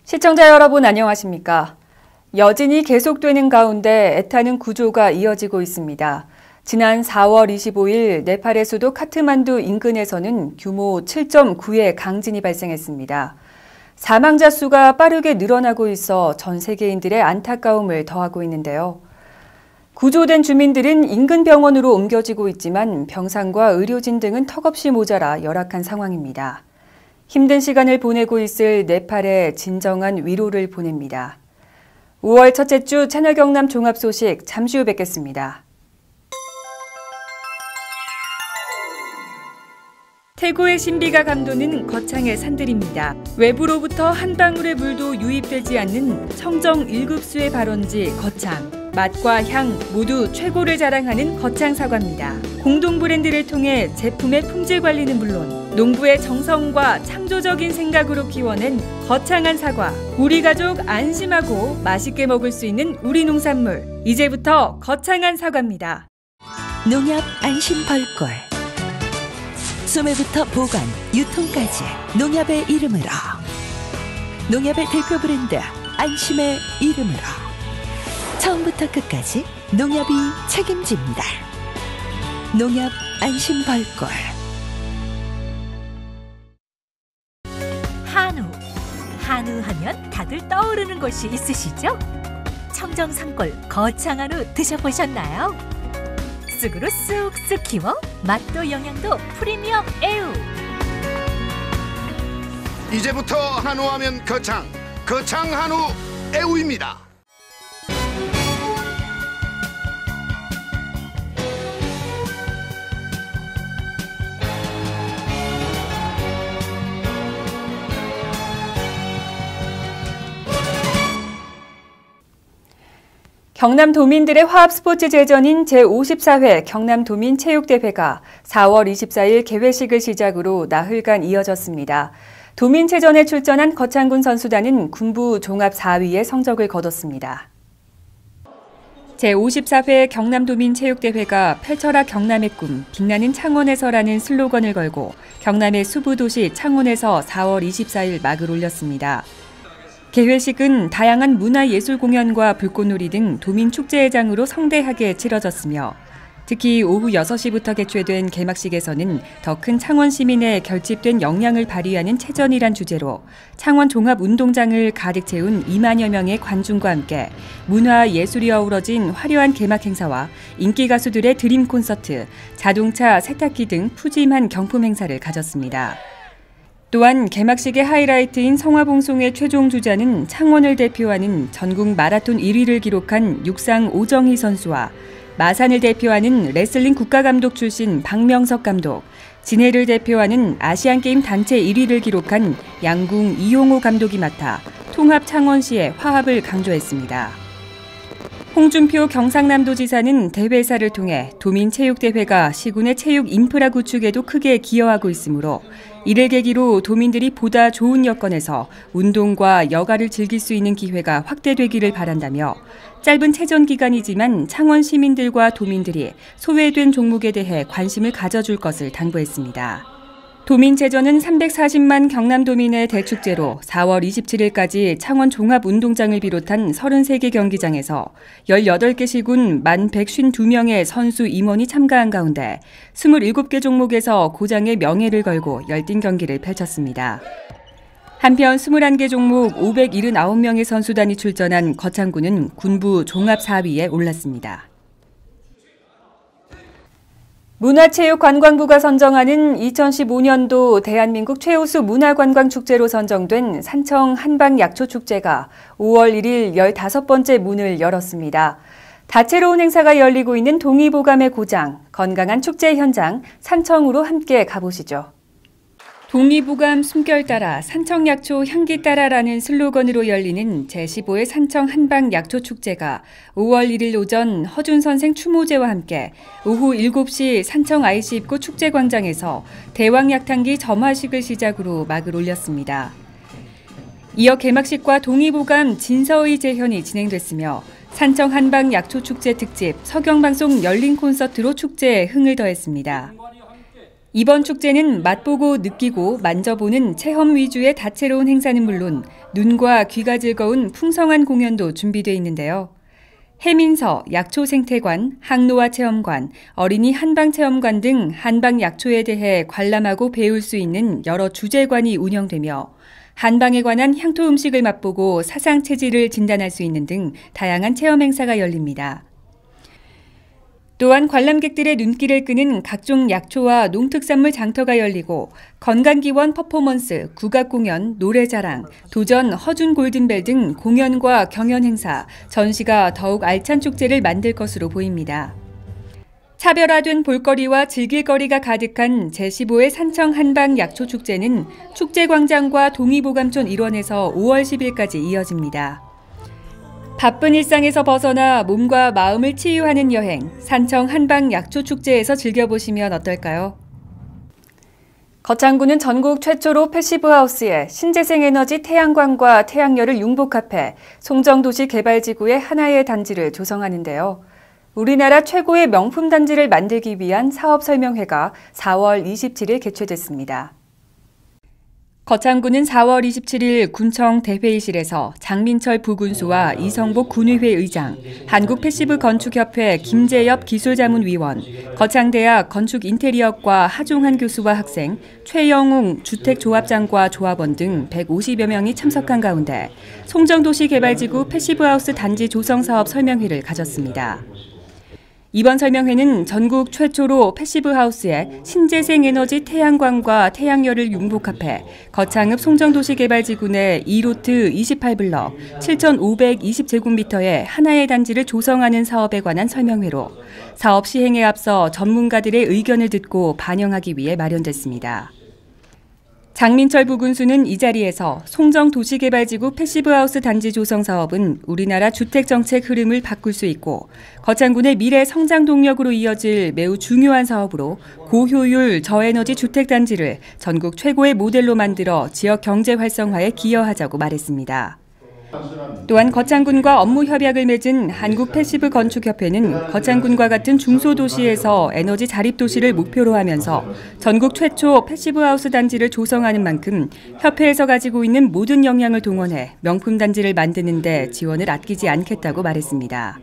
시청자 여러분 안녕하십니까? 여진이 계속되는 가운데 애타는 구조가 이어지고 있습니다. 지난 4월 25일 네팔의 수도 카트만두 인근에서는 규모 7.9의 강진이 발생했습니다. 사망자 수가 빠르게 늘어나고 있어 전 세계인들의 안타까움을 더하고 있는데요. 구조된 주민들은 인근 병원으로 옮겨지고 있지만 병상과 의료진 등은 턱없이 모자라 열악한 상황입니다. 힘든 시간을 보내고 있을 네팔에 진정한 위로를 보냅니다. 5월 첫째 주 채널 경남 종합 소식 잠시 후 뵙겠습니다. 태고의 신비가 감도는 거창의 산들입니다. 외부로부터 한 방울의 물도 유입되지 않는 청정 1급수의 발원지 거창. 맛과 향 모두 최고를 자랑하는 거창 사과입니다. 공동 브랜드를 통해 제품의 품질 관리는 물론 농부의 정성과 창조적인 생각으로 키워낸 거창한 사과. 우리 가족 안심하고 맛있게 먹을 수 있는 우리 농산물. 이제부터 거창한 사과입니다. 농협 안심 벌꿀. 소매부터 보관, 유통까지 농협의 이름으로. 농협의 대표 브랜드 안심의 이름으로. 처음부터 끝까지 농협이 책임집니다. 농협 안심 벌꿀. 한우 하면 다들 떠오르는 것이 있으시죠? 청정 산골 거창 한우 드셔보셨나요? 쑥으로 쑥쑥 키워 맛도 영양도 프리미엄 애우. 이제부터 한우하면 거창 한우 애우입니다. 경남 도민들의 화합 스포츠 제전인 제54회 경남도민체육대회가 4월 24일 개회식을 시작으로 나흘간 이어졌습니다. 도민체전에 출전한 거창군 선수단은 군부 종합 4위의 성적을 거뒀습니다. 제54회 경남도민체육대회가 펼쳐라 경남의 꿈, 빛나는 창원에서라는 슬로건을 걸고 경남의 수부도시 창원에서 4월 24일 막을 올렸습니다. 개회식은 다양한 문화예술 공연과 불꽃놀이 등 도민축제회장으로 성대하게 치러졌으며 특히 오후 6시부터 개최된 개막식에서는 더 큰 창원 시민의 결집된 역량을 발휘하는 체전이란 주제로 창원 종합운동장을 가득 채운 2만여 명의 관중과 함께 문화예술이 어우러진 화려한 개막 행사와 인기 가수들의 드림 콘서트, 자동차, 세탁기 등 푸짐한 경품 행사를 가졌습니다. 또한 개막식의 하이라이트인 성화봉송의 최종 주자는 창원을 대표하는 전국 마라톤 1위를 기록한 육상 오정희 선수와 마산을 대표하는 레슬링 국가감독 출신 박명석 감독, 진해를 대표하는 아시안게임 단체 1위를 기록한 양궁 이용호 감독이 맡아 통합 창원시의 화합을 강조했습니다. 홍준표 경상남도지사는 대회사를 통해 도민체육대회가 시군의 체육 인프라 구축에도 크게 기여하고 있으므로 이를 계기로 도민들이 보다 좋은 여건에서 운동과 여가를 즐길 수 있는 기회가 확대되기를 바란다며 짧은 체전 기간이지만 창원 시민들과 도민들이 소외된 종목에 대해 관심을 가져줄 것을 당부했습니다. 도민체전은 340만 경남도민의 대축제로 4월 27일까지 창원 종합운동장을 비롯한 33개 경기장에서 18개 시군 1,152명의 선수 임원이 참가한 가운데 27개 종목에서 고장의 명예를 걸고 열띤 경기를 펼쳤습니다. 한편 21개 종목 579명의 선수단이 출전한 거창군은 군부 종합 4위에 올랐습니다. 문화체육관광부가 선정하는 2015년도 대한민국 최우수 문화관광축제로 선정된 산청 한방약초축제가 5월 1일 15번째 문을 열었습니다. 다채로운 행사가 열리고 있는 동의보감의 고장, 건강한 축제 현장, 산청으로 함께 가보시죠. 동의보감 숨결 따라 산청약초 향기 따라라는 슬로건으로 열리는 제15회 산청 한방약초축제가 5월 1일 오전 허준 선생 추모제와 함께 오후 7시 산청 IC 입구 축제광장에서 대왕약탕기 점화식을 시작으로 막을 올렸습니다. 이어 개막식과 동의보감 진서의 재현이 진행됐으며 산청 한방약초축제 특집 서경방송 열린 콘서트로 축제에 흥을 더했습니다. 이번 축제는 맛보고 느끼고 만져보는 체험 위주의 다채로운 행사는 물론 눈과 귀가 즐거운 풍성한 공연도 준비되어 있는데요. 해민서, 약초생태관, 항노화 체험관, 어린이 한방체험관 등 한방 약초에 대해 관람하고 배울 수 있는 여러 주제관이 운영되며 한방에 관한 향토 음식을 맛보고 사상 체질을 진단할 수 있는 등 다양한 체험 행사가 열립니다. 또한 관람객들의 눈길을 끄는 각종 약초와 농특산물 장터가 열리고 건강기원 퍼포먼스, 국악공연, 노래자랑, 도전 허준 골든벨 등 공연과 경연 행사, 전시가 더욱 알찬 축제를 만들 것으로 보입니다. 차별화된 볼거리와 즐길거리가 가득한 제15회 산청 한방 약초축제는 축제광장과 동의보감촌 일원에서 5월 10일까지 이어집니다. 바쁜 일상에서 벗어나 몸과 마음을 치유하는 여행, 산청 한방 약초축제에서 즐겨보시면 어떨까요? 거창군은 전국 최초로 패시브하우스에 신재생에너지 태양광과 태양열을 융복합해 송정도시개발지구의 하나의 단지를 조성하는데요. 우리나라 최고의 명품 단지를 만들기 위한 사업 설명회가 4월 27일 개최됐습니다. 거창군은 4월 27일 군청 대회의실에서 장민철 부군수와 이성복 군의회 의장, 한국패시브건축협회 김재엽 기술자문위원, 거창대학 건축인테리어과 하종한 교수와 학생, 최영웅 주택조합장과 조합원 등 150여 명이 참석한 가운데 송정도시개발지구 패시브하우스 단지 조성사업 설명회를 가졌습니다. 이번 설명회는 전국 최초로 패시브하우스에 신재생에너지 태양광과 태양열을 융복합해 거창읍 송정도시개발지구 내 2로트 28블럭 7,520제곱미터의 하나의 단지를 조성하는 사업에 관한 설명회로 사업 시행에 앞서 전문가들의 의견을 듣고 반영하기 위해 마련됐습니다. 장민철 부군수는 이 자리에서 송정도시개발지구 패시브하우스 단지 조성 사업은 우리나라 주택정책 흐름을 바꿀 수 있고 거창군의 미래 성장 동력으로 이어질 매우 중요한 사업으로 고효율 저에너지 주택단지를 전국 최고의 모델로 만들어 지역 경제 활성화에 기여하자고 말했습니다. 또한 거창군과 업무 협약을 맺은 한국패시브건축협회는 거창군과 같은 중소도시에서 에너지 자립도시를 목표로 하면서 전국 최초 패시브하우스 단지를 조성하는 만큼 협회에서 가지고 있는 모든 역량을 동원해 명품 단지를 만드는 데 지원을 아끼지 않겠다고 말했습니다.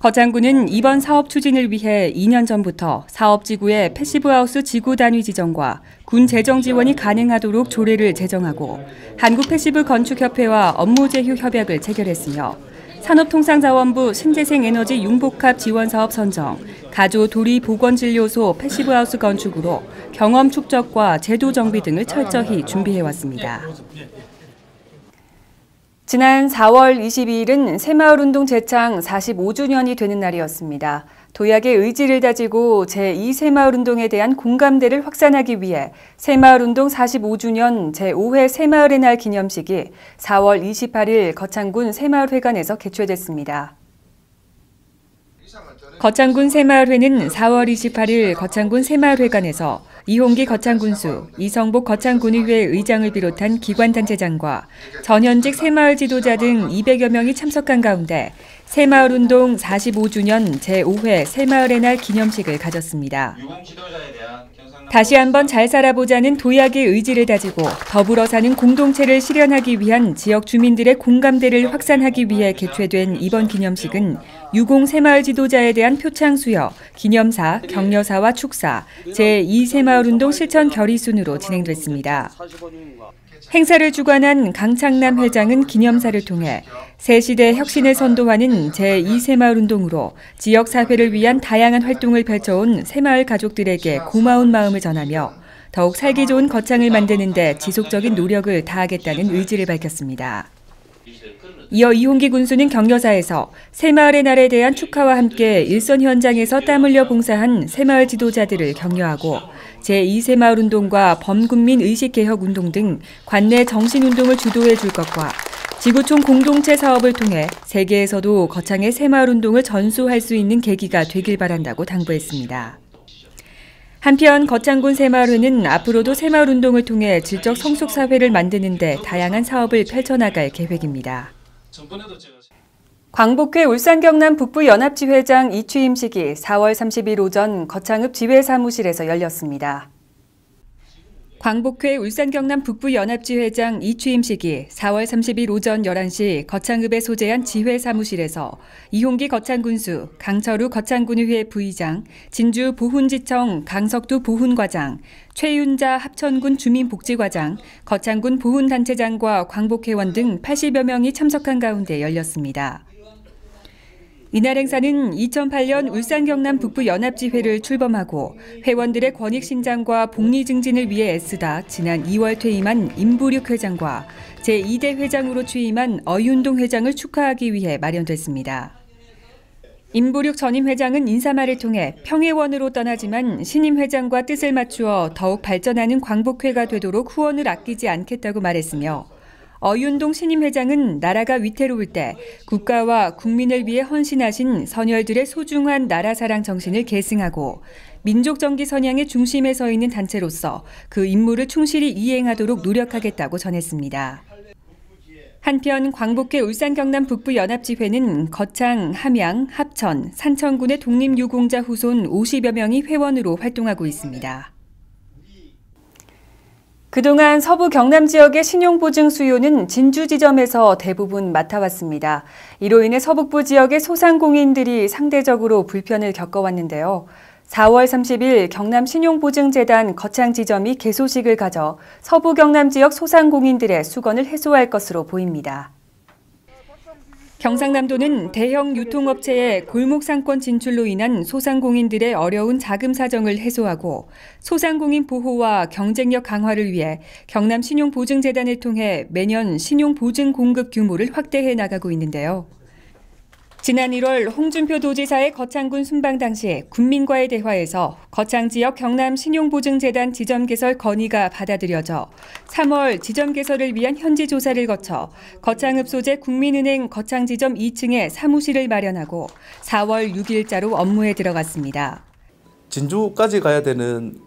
거창군은 이번 사업 추진을 위해 2년 전부터 사업지구의 패시브하우스 지구 단위 지정과 군 재정 지원이 가능하도록 조례를 제정하고 한국패시브건축협회와 업무 제휴 협약을 체결했으며 산업통상자원부 신재생에너지 융복합 지원사업 선정, 가조 도리 보건진료소 패시브하우스 건축으로 경험 축적과 제도 정비 등을 철저히 준비해왔습니다. 지난 4월 22일은 새마을운동 제창 45주년이 되는 날이었습니다. 도약의 의지를 다지고 제2새마을운동에 대한 공감대를 확산하기 위해 새마을운동 45주년 제5회 새마을의 날 기념식이 4월 28일 거창군 새마을회관에서 개최됐습니다. 거창군 새마을회는 4월 28일 거창군 새마을회관에서 이홍기 거창군수, 이성복 거창군의회 의장을 비롯한 기관단체장과 전현직 새마을 지도자 등 200여 명이 참석한 가운데 새마을운동 45주년 제5회 새마을의 날 기념식을 가졌습니다. 다시 한번 잘 살아보자는 도약의 의지를 다지고 더불어 사는 공동체를 실현하기 위한 지역 주민들의 공감대를 확산하기 위해 개최된 이번 기념식은 유공 새마을 지도자에 대한 표창 수여, 기념사, 격려사와 축사, 제2새마을운동 실천 결의 순으로 진행됐습니다. 행사를 주관한 강창남 회장은 기념사를 통해 새시대 혁신을 선도하는 제2새마을운동으로 지역사회를 위한 다양한 활동을 펼쳐온 새마을 가족들에게 고마운 마음을 전하며 더욱 살기 좋은 거창을 만드는 데 지속적인 노력을 다하겠다는 의지를 밝혔습니다. 이어 이홍기 군수는 격려사에서 새마을의 날에 대한 축하와 함께 일선 현장에서 땀 흘려 봉사한 새마을 지도자들을 격려하고 제2새마을운동과 범국민 의식개혁운동 등 관내 정신운동을 주도해 줄 것과 지구촌 공동체 사업을 통해 세계에서도 거창의 새마을운동을 전수할 수 있는 계기가 되길 바란다고 당부했습니다. 한편 거창군 새마을회는 앞으로도 새마을운동을 통해 질적 성숙사회를 만드는 데 다양한 사업을 펼쳐나갈 계획입니다. 광복회 울산 경남 북부 연합지회장 이취임식이 4월 30일 오전 거창읍 지회 사무실에서 열렸습니다. 광복회 울산 경남 북부 연합지회장 이취임식이 4월 30일 오전 11시 거창읍에 소재한 지회 사무실에서 이홍기 거창군수, 강철우 거창군의회 부의장, 진주 보훈지청 강석두 보훈과장, 최윤자 합천군 주민복지과장, 거창군 보훈단체장과 광복회원 등 80여 명이 참석한 가운데 열렸습니다. 이날 행사는 2008년 울산 경남 북부 연합지회를 출범하고 회원들의 권익 신장과 복리 증진을 위해 애쓰다 지난 2월 퇴임한 임부륙 회장과 제2대 회장으로 취임한 어윤동 회장을 축하하기 위해 마련됐습니다. 임부륙 전임 회장은 인사말을 통해 평회원으로 떠나지만 신임 회장과 뜻을 맞추어 더욱 발전하는 광복회가 되도록 후원을 아끼지 않겠다고 말했으며 어윤동 신임 회장은 나라가 위태로울 때 국가와 국민을 위해 헌신하신 선열들의 소중한 나라 사랑 정신을 계승하고 민족 정기 선양의 중심에 서 있는 단체로서 그 임무를 충실히 이행하도록 노력하겠다고 전했습니다. 한편 광복회 울산 경남 북부 연합지회는 거창, 함양, 합천, 산천군의 독립유공자 후손 50여 명이 회원으로 활동하고 있습니다. 그동안 서부 경남 지역의 신용보증 수요는 진주 지점에서 대부분 맡아왔습니다. 이로 인해 서북부 지역의 소상공인들이 상대적으로 불편을 겪어왔는데요. 4월 30일 경남신용보증재단 거창 지점이 개소식을 가져 서부 경남 지역 소상공인들의 수건을 해소할 것으로 보입니다. 경상남도는 대형 유통업체의 골목 상권 진출로 인한 소상공인들의 어려운 자금 사정을 해소하고 소상공인 보호와 경쟁력 강화를 위해 경남신용보증재단을 통해 매년 신용보증 공급 규모를 확대해 나가고 있는데요. 지난 1월 홍준표 도지사의 거창군 순방 당시 군민과의 대화에서 거창 지역 경남신용보증재단 지점 개설 건의가 받아들여져 3월 지점 개설을 위한 현지 조사를 거쳐 거창읍 소재 국민은행 거창지점 2층에 사무실을 마련하고 4월 6일자로 업무에 들어갔습니다. 진주까지 가야 되는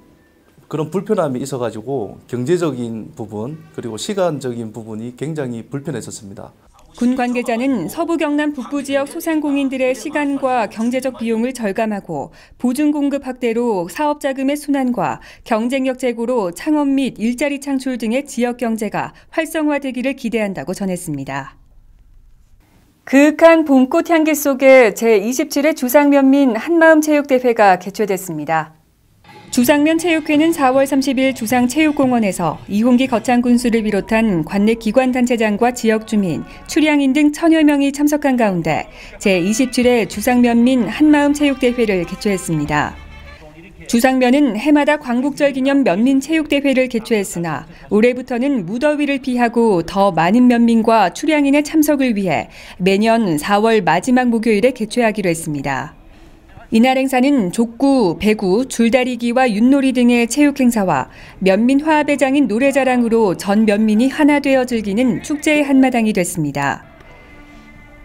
그런 불편함이 있어가지고 경제적인 부분 그리고 시간적인 부분이 굉장히 불편했었습니다. 군 관계자는 서부 경남 북부 지역 소상공인들의 시간과 경제적 비용을 절감하고 보증 공급 확대로 사업 자금의 순환과 경쟁력 제고로 창업 및 일자리 창출 등의 지역 경제가 활성화되기를 기대한다고 전했습니다. 그윽한 봄꽃 향기 속에 제27회 주상면민 한마음체육대회가 개최됐습니다. 주상면 체육회는 4월 30일 주상체육공원에서 이홍기 거창군수를 비롯한 관내 기관단체장과 지역 주민, 출향인 등 1000여 명이 참석한 가운데 제27회 주상면민 한마음체육대회를 개최했습니다. 주상면은 해마다 광복절 기념 면민체육대회를 개최했으나 올해부터는 무더위를 피하고 더 많은 면민과 출향인의 참석을 위해 매년 4월 마지막 목요일에 개최하기로 했습니다. 이날 행사는 족구, 배구, 줄다리기와 윷놀이 등의 체육 행사와 면민 화합의 장인 노래자랑으로 전 면민이 하나 되어 즐기는 축제의 한마당이 됐습니다.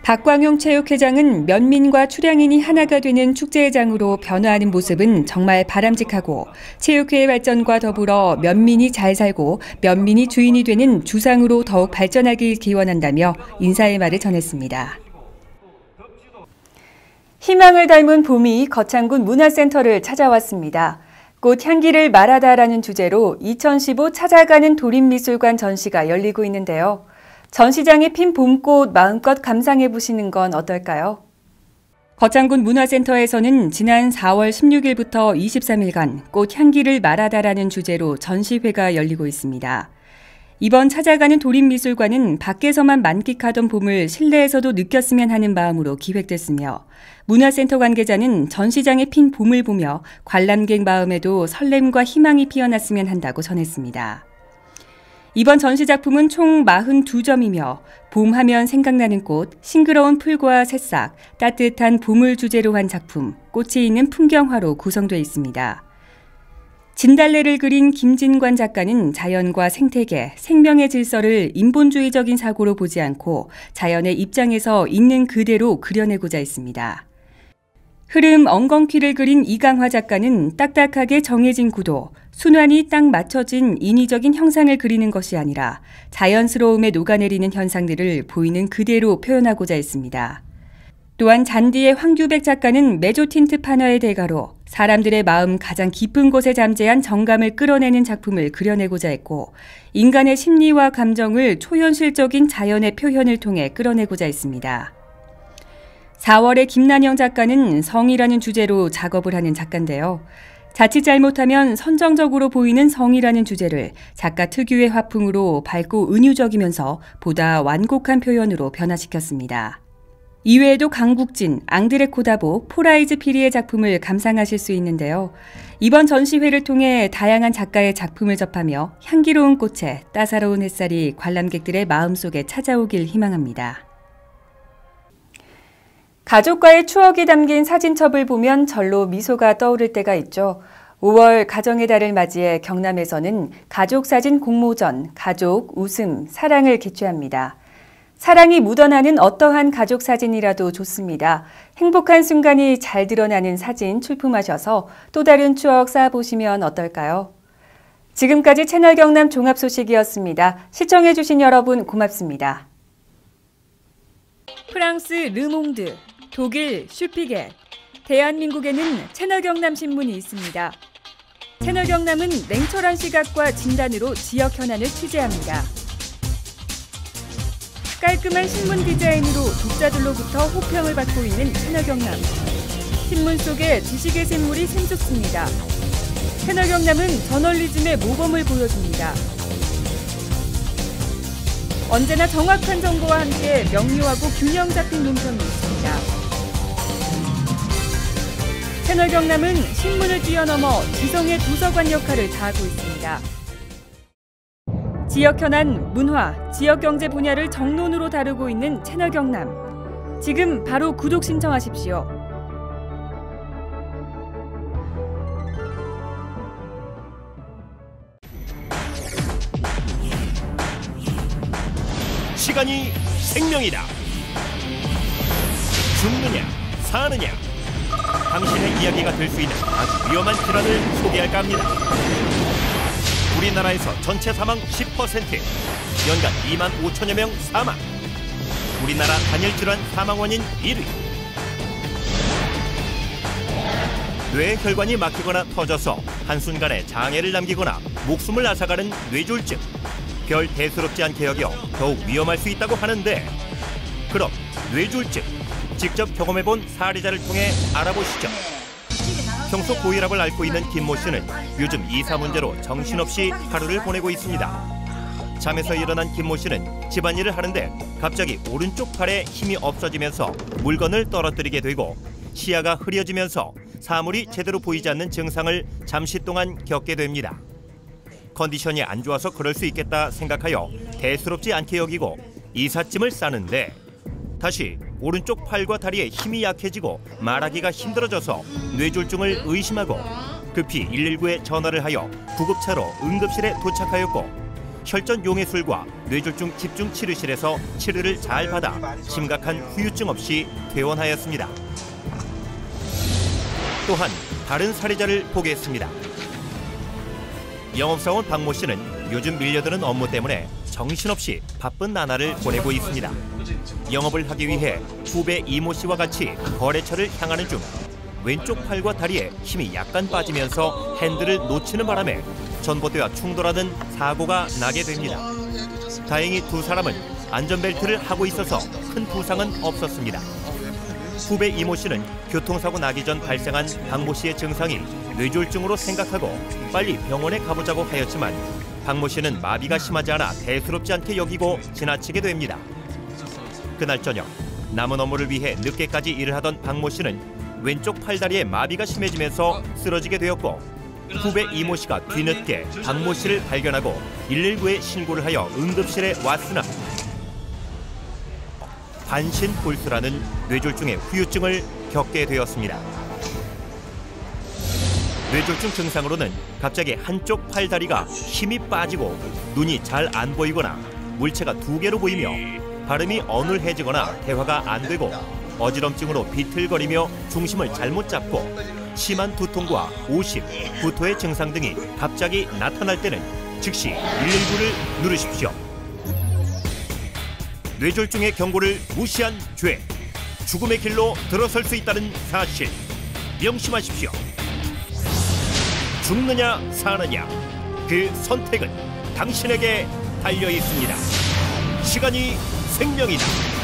박광용 체육회장은 면민과 출향인이 하나가 되는 축제의 장으로 변화하는 모습은 정말 바람직하고 체육회의 발전과 더불어 면민이 잘 살고 면민이 주인이 되는 주상으로 더욱 발전하길 기원한다며 인사의 말을 전했습니다. 희망을 닮은 봄이 거창군 문화센터를 찾아왔습니다. 꽃 향기를 말하다라는 주제로 2015 찾아가는 도림미술관 전시가 열리고 있는데요. 전시장에 핀 봄꽃 마음껏 감상해보시는 건 어떨까요? 거창군 문화센터에서는 지난 4월 16일부터 23일간 꽃 향기를 말하다라는 주제로 전시회가 열리고 있습니다. 이번 찾아가는 도림미술관은 밖에서만 만끽하던 봄을 실내에서도 느꼈으면 하는 마음으로 기획됐으며 문화센터 관계자는 전시장에 핀 봄을 보며 관람객 마음에도 설렘과 희망이 피어났으면 한다고 전했습니다. 이번 전시 작품은 총 42점이며 봄하면 생각나는 꽃, 싱그러운 풀과 새싹, 따뜻한 봄을 주제로 한 작품, 꽃이 있는 풍경화로 구성되어 있습니다. 진달래를 그린 김진관 작가는 자연과 생태계, 생명의 질서를 인본주의적인 사고로 보지 않고 자연의 입장에서 있는 그대로 그려내고자 했습니다. 흐름 엉겅퀴를 그린 이강화 작가는 딱딱하게 정해진 구도, 순환이 딱 맞춰진 인위적인 형상을 그리는 것이 아니라 자연스러움에 녹아내리는 현상들을 보이는 그대로 표현하고자 했습니다. 또한 잔디의 황규백 작가는 메조틴트 판화의 대가로 사람들의 마음 가장 깊은 곳에 잠재한 정감을 끌어내는 작품을 그려내고자 했고, 인간의 심리와 감정을 초현실적인 자연의 표현을 통해 끌어내고자 했습니다. 4월에 김난영 작가는 성이라는 주제로 작업을 하는 작가인데요. 자칫 잘못하면 선정적으로 보이는 성이라는 주제를 작가 특유의 화풍으로 밝고 은유적이면서 보다 완곡한 표현으로 변화시켰습니다. 이외에도 강국진, 앙드레 코다보, 포라이즈 피리의 작품을 감상하실 수 있는데요. 이번 전시회를 통해 다양한 작가의 작품을 접하며 향기로운 꽃에 따사로운 햇살이 관람객들의 마음속에 찾아오길 희망합니다. 가족과의 추억이 담긴 사진첩을 보면 절로 미소가 떠오를 때가 있죠. 5월 가정의 달을 맞이해 경남에서는 가족사진 공모전, 가족, 웃음, 사랑을 개최합니다. 사랑이 묻어나는 어떠한 가족 사진이라도 좋습니다. 행복한 순간이 잘 드러나는 사진 출품하셔서 또 다른 추억 쌓아보시면 어떨까요? 지금까지 채널 경남 종합 소식이었습니다. 시청해주신 여러분 고맙습니다. 프랑스 르몽드, 독일 슈피겔, 대한민국에는 채널 경남 신문이 있습니다. 채널 경남은 냉철한 시각과 진단으로 지역 현안을 취재합니다. 깔끔한 신문 디자인으로 독자들로부터 호평을 받고 있는 채널 경남. 신문 속에 지식의 샘물이 샘솟습니다. 채널 경남은 저널리즘의 모범을 보여줍니다. 언제나 정확한 정보와 함께 명료하고 균형 잡힌 논평이 있습니다. 채널 경남은 신문을 뛰어넘어 지성의 도서관 역할을 다하고 있습니다. 지역 현안, 문화, 지역 경제 분야를 정론으로 다루고 있는 채널 경남. 지금 바로 구독 신청하십시오. 시간이 생명이다. 죽느냐, 사느냐. 당신의 이야기가 될 수 있는 아주 위험한 질환을 소개할까 합니다. 우리나라에서 전체 사망 10%, 연간 2만 5천여 명 사망. 우리나라 단일 질환 사망 원인 1위. 뇌혈관이 막히거나 터져서 한순간에 장애를 남기거나 목숨을 앗아가는 뇌졸중. 별 대수롭지 않게 여겨 더욱 위험할 수 있다고 하는데, 그럼 뇌졸중 직접 경험해본 사례자를 통해 알아보시죠. 평소 고혈압을 앓고 있는 김모 씨는 요즘 이사 문제로 정신없이 하루를 보내고 있습니다. 잠에서 일어난 김모 씨는 집안일을 하는데 갑자기 오른쪽 팔에 힘이 없어지면서 물건을 떨어뜨리게 되고, 시야가 흐려지면서 사물이 제대로 보이지 않는 증상을 잠시 동안 겪게 됩니다. 컨디션이 안 좋아서 그럴 수 있겠다 생각하여 대수롭지 않게 여기고 이삿짐을 싸는데, 다시 오른쪽 팔과 다리에 힘이 약해지고 말하기가 힘들어져서 뇌졸중을 의심하고 급히 119에 전화를 하여 구급차로 응급실에 도착하였고, 혈전 용해술과 뇌졸중 집중치료실에서 치료를 잘 받아 심각한 후유증 없이 퇴원하였습니다. 또한 다른 사례자를 보겠습니다. 영업사원 박모 씨는 요즘 밀려드는 업무 때문에 정신없이 바쁜 나날을 보내고 있습니다. 영업을 하기 위해 후배 이모 씨와 같이 거래처를 향하는 중 왼쪽 팔과 다리에 힘이 약간 빠지면서 핸들을 놓치는 바람에 전봇대와 충돌하는 사고가 나게 됩니다. 다행히 두 사람은 안전벨트를 하고 있어서 큰 부상은 없었습니다. 후배 이모 씨는 교통사고 나기 전 발생한 박모 씨의 증상이 뇌졸중으로 생각하고 빨리 병원에 가보자고 하였지만, 박모 씨는 마비가 심하지 않아 대수롭지 않게 여기고 지나치게 됩니다. 그날 저녁 남은 업무를 위해 늦게까지 일을 하던 박모 씨는 왼쪽 팔다리에 마비가 심해지면서 쓰러지게 되었고, 후배 이모 씨가 뒤늦게 박모 씨를 발견하고 119에 신고를 하여 응급실에 왔으나 반신골수라는 뇌졸중의 후유증을 겪게 되었습니다. 뇌졸중 증상으로는 갑자기 한쪽 팔다리가 힘이 빠지고 눈이 잘 안 보이거나 물체가 2개로 보이며 발음이 어눌해지거나 대화가 안 되고 어지럼증으로 비틀거리며 중심을 잘못 잡고 심한 두통과 오심, 구토의 증상 등이 갑자기 나타날 때는 즉시 119를 누르십시오. 뇌졸중의 경고를 무시한 죄, 죽음의 길로 들어설 수 있다는 사실 명심하십시오. 죽느냐 사느냐, 그 선택은 당신에게 달려 있습니다. 시간이 생명이다.